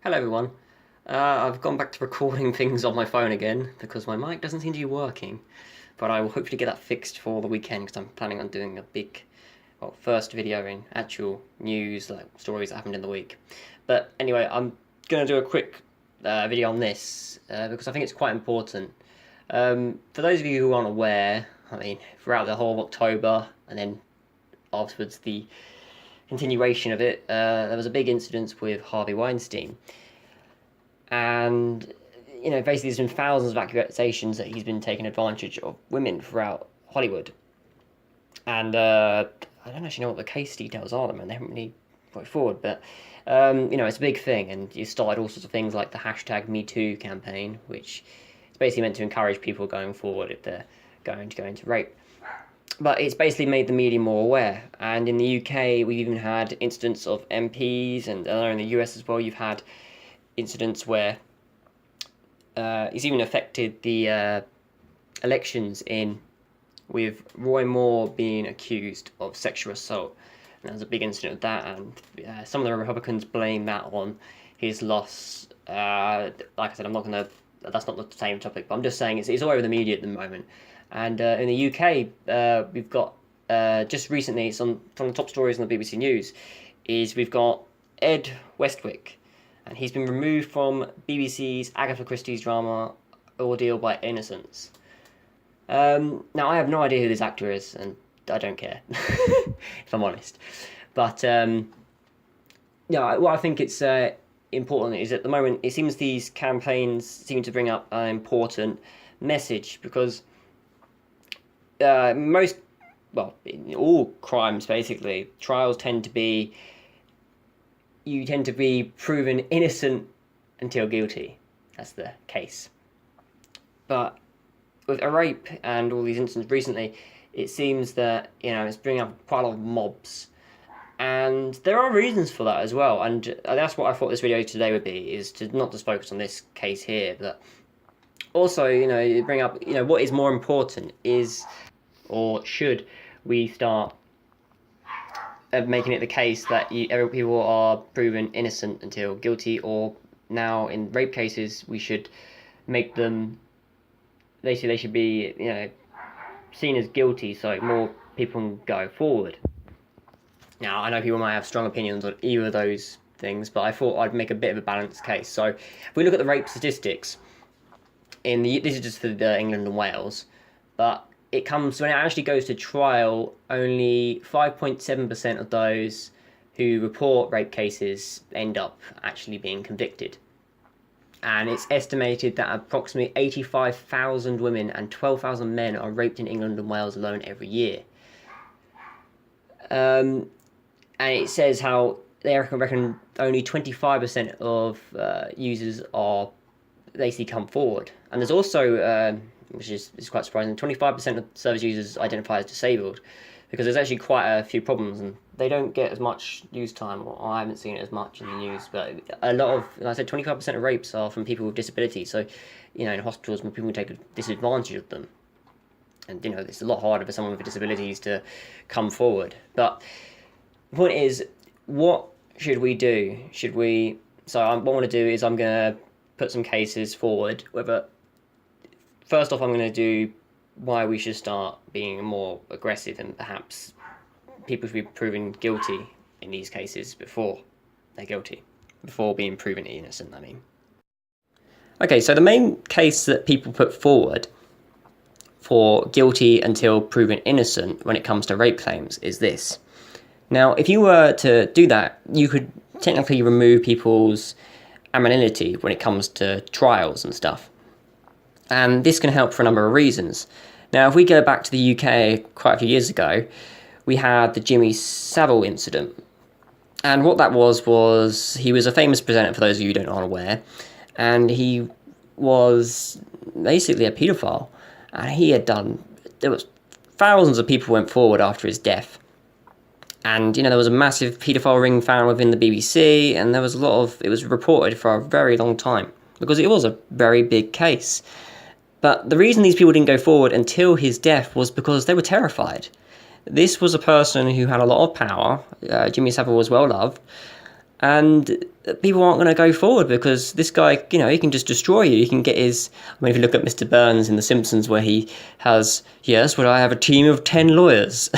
Hello everyone. I've gone back to recording things on my phone again because my mic doesn't seem to be working, but I will hopefully get that fixed for the weekend because I'm planning on doing a big, first video in actual news, like stories that happened in the week. But anyway, I'm going to do a quick video on this because I think it's quite important. For those of you who aren't aware, I mean, throughout the whole of October and then afterwards the continuation of it, there was a big incident with Harvey Weinstein. And, basically there's been thousands of accusations that he's been taking advantage of women throughout Hollywood. And I don't actually know what the case details are, man. They haven't really put it forward, but, it's a big thing. And you started all sorts of things like the hashtag #MeToo campaign, which is basically meant to encourage people going forward if they're going to go into rape. But it's basically made the media more aware. And in the UK, we've even had incidents of MPs, and in the US as well, you've had incidents where it's even affected the elections with Roy Moore being accused of sexual assault. And there was a big incident with that, and some of the Republicans blame that on his loss. Like I said, that's not the same topic, but I'm just saying it's all over the media at the moment. And in the UK, we've got, just recently, from the top stories on the BBC News, is we've got Ed Westwick, and he's been removed from BBC's Agatha Christie's drama Ordeal by Innocence. Now, I have no idea who this actor is, and I don't care, if I'm honest. But, what I think it's important is at the moment, it seems these campaigns seem to bring up an important message, because in all crimes, basically, trials tend to be, you tend to be proven innocent until guilty. That's the case. But with a rape and all these incidents recently, it seems that, it's bringing up quite a lot of mobs. And there are reasons for that as well. And that's what I thought this video today would be, is to not just focus on this case here, but also, bring up, what is more important is, or should we start making it the case that people are proven innocent until guilty, or now in rape cases we should make them, they should be, seen as guilty so more people can go forward. Now, I know people might have strong opinions on either of those things, but I thought I'd make a bit of a balanced case. So if we look at the rape statistics, this is just for England and Wales, but it comes, when it actually goes to trial, only 5.7% of those who report rape cases end up actually being convicted. And it's estimated that approximately 85,000 women and 12,000 men are raped in England and Wales alone every year. And it says how they reckon only 25% of users are basically come forward. And there's also, which is quite surprising, 25% of service users identify as disabled, because there's actually quite a few problems and they don't get as much news time, or I haven't seen it as much in the news, but a lot of, like I said, 25% of rapes are from people with disabilities, so, in hospitals when people take a disadvantage of them. And, it's a lot harder for someone with disabilities to come forward. But the point is, what should we do? What I want to do is I'm going to put some cases forward, first off, I'm going to do why we should start being more aggressive, and perhaps people should be proven guilty in these cases before they're guilty, before being proven innocent, I mean. Okay, so the main case that people put forward for guilty until proven innocent when it comes to rape claims is this. Now, if you were to do that, you could technically remove people's anonymity when it comes to trials and stuff. And this can help for a number of reasons. Now, if we go back to the UK quite a few years ago, we had the Jimmy Savile incident. And what that was he was a famous presenter, for those of you who aren't aware, and he was basically a paedophile. And there was thousands of people went forward after his death. And, there was a massive paedophile ring found within the BBC, and there was it was reported for a very long time, because it was a very big case. But the reason these people didn't go forward until his death was because they were terrified. This was a person who had a lot of power. Jimmy Savile was well loved, And people aren't going to go forward because this guy, he can just destroy you. He can get his... if you look at Mr. Burns in The Simpsons, where he has, yes, well, I have a team of 10 lawyers.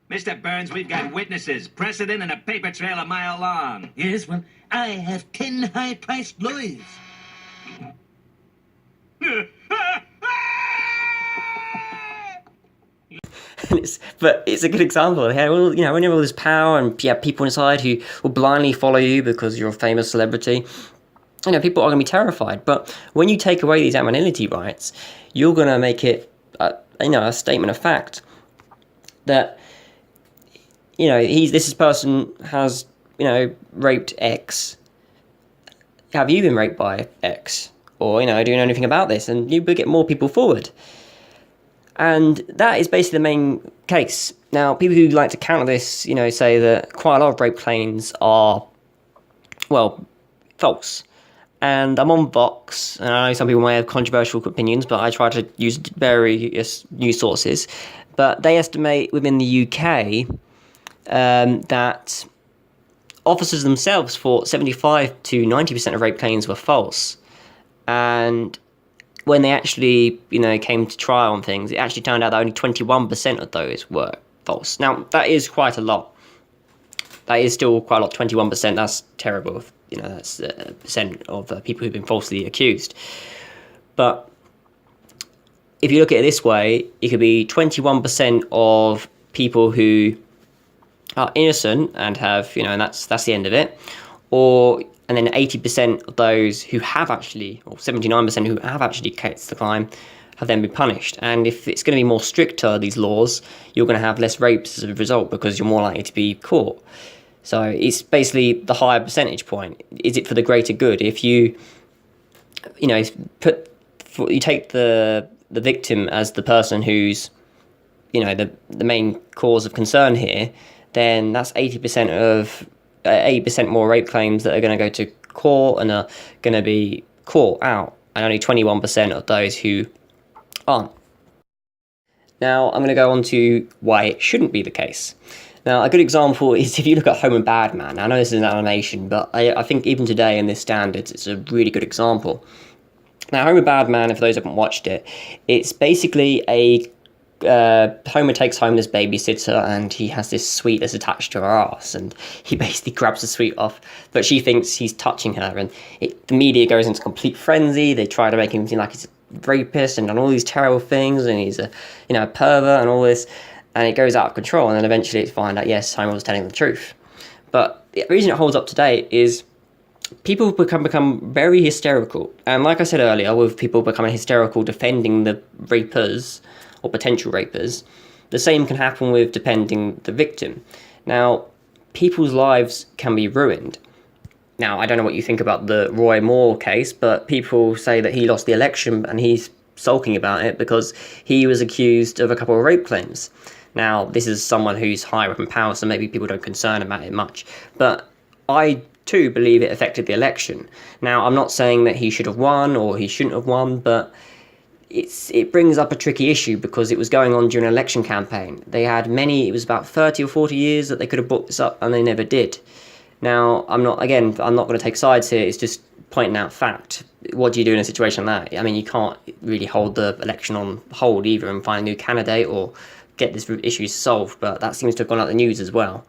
Mr. Burns, we've got witnesses, precedent, and a paper trail a mile long. Yes, well, I have 10 high-priced lawyers. But it's a good example. When you have all this power and you have people inside who will blindly follow you because you're a famous celebrity, people are going to be terrified. But when you take away these anonymity rights, you're going to make it, a statement of fact that, this person has, raped X. Have you been raped by X? Or, do you know anything about this? And you get more people forward. And that is basically the main case. Now, people who like to counter this, say that quite a lot of rape claims are, false. And I'm on Vox, and I know some people may have controversial opinions, but I try to use various news sources. But they estimate within the UK that officers themselves thought 75 to 90% of rape claims were false. And when they actually, came to trial on things, it actually turned out that only 21% of those were false. Now, that is quite a lot. That is still quite a lot, 21%. That's terrible. That's a percent of people who've been falsely accused. But if you look at it this way, it could be 21% of people who are innocent and have, and that's the end of it. And then 80% of those who have actually, or 79% who have actually committed the crime, have then been punished. And if it's going to be more stricter, these laws, you're going to have less rapes as a result because you're more likely to be caught. So it's basically the higher percentage point. Is it for the greater good? If you, you take the victim as the person who's, the main cause of concern here, then that's 80% more rape claims that are going to go to court and are going to be caught out, and only 21% of those who aren't. Now, I'm going to go on to why it shouldn't be the case. Now, a good example is if you look at Home and Bad Man. I know this is an animation, but I think even today in this standards, it's a really good example. Now, Home and Bad Man, if those haven't watched it, it's basically Homer takes home this babysitter and he has this sweet that's attached to her ass, and he basically grabs the sweet off, but she thinks he's touching her, and the media goes into complete frenzy. They try to make him seem like he's a rapist and done all these terrible things, and he's a pervert and all this, and it goes out of control, and then eventually it's found out, yes, Homer was telling the truth. But the reason it holds up today is people become very hysterical, and like I said earlier, with people becoming hysterical defending the rapers or potential rapers, the same can happen with defending the victim. Now, people's lives can be ruined. Now, I don't know what you think about the Roy Moore case, but people say that he lost the election and he's sulking about it because he was accused of a couple of rape claims. Now, this is someone who's higher up in power, so maybe people don't concern about it much. But I too believe it affected the election. Now, I'm not saying that he should have won or he shouldn't have won, but it brings up a tricky issue because it was going on during an election campaign. They had it was about 30 or 40 years that they could have brought this up, and they never did. Now, I'm not going to take sides here, it's just pointing out fact. What do you do in a situation like that? I mean, you can't really hold the election on hold either and find a new candidate or get this issue solved, but that seems to have gone out the news as well.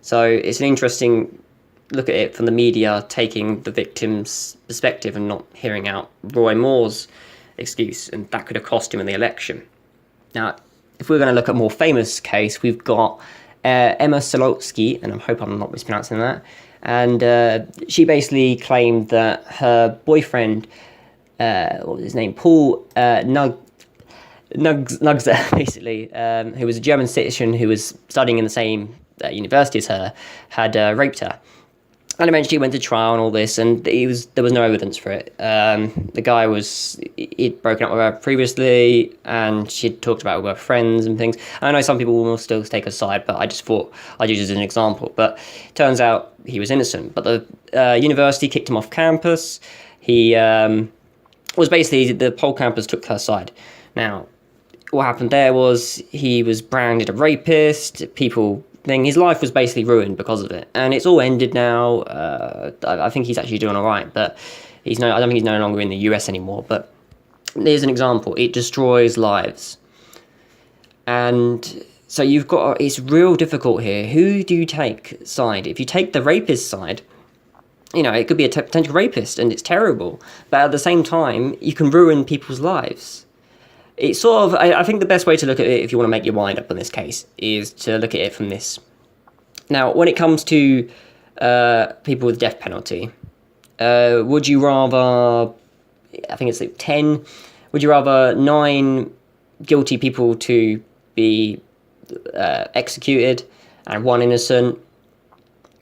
So it's an interesting look at it from the media taking the victim's perspective and not hearing out Roy Moore's excuse, and that could have cost him in the election. Now, if we're going to look at a more famous case, we've got Emma Solotsky, and I hope I'm not mispronouncing that, and she basically claimed that her boyfriend, what was his name, Paul Nugzer, basically, who was a German citizen who was studying in the same university as her, had raped her. And eventually went to trial and all this, and there was no evidence for it. The guy he'd broken up with her previously, and she'd talked about it with her friends and things. I know some people will still take her side, but I just thought I'd use it as an example. But it turns out he was innocent. But the university kicked him off campus. He was basically, the whole campus took her side. Now, what happened there was he was branded a rapist. People thing. His life was basically ruined because of it, and it's all ended now. I think he's actually doing all right, but I don't think he's no longer in the US anymore. But there's an example. It destroys lives, and so it's real difficult here. Who do you take side? If you take the rapist side, it could be a potential rapist, and it's terrible. But at the same time, you can ruin people's lives. It's sort of, I think the best way to look at it, if you want to make your mind up on this case, is to look at it from this. Now, when it comes to people with death penalty, would you rather, I think it's like 10, would you rather 9 guilty people to be executed and 1 innocent?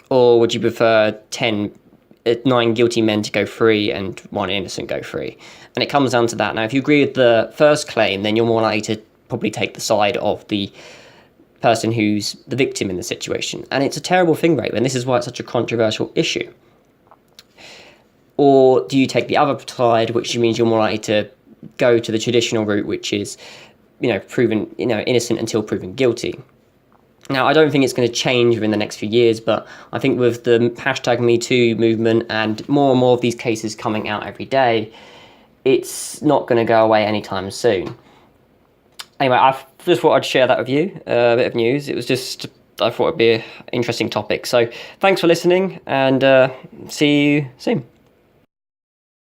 Or would you prefer 9 guilty men to go free and 1 innocent go free? And it comes down to that. Now, if you agree with the first claim, then you're more likely to probably take the side of the person who's the victim in the situation. And it's a terrible thing, rape, and this is why it's such a controversial issue. Or do you take the other side, which means you're more likely to go to the traditional route, which is, proven, innocent until proven guilty? Now, I don't think it's going to change within the next few years, but I think with the hashtag #MeToo movement and more of these cases coming out every day, it's not going to go away anytime soon. Anyway, I just thought I'd share that with you, a bit of news. It was just, I thought it'd be an interesting topic. So thanks for listening, and see you soon.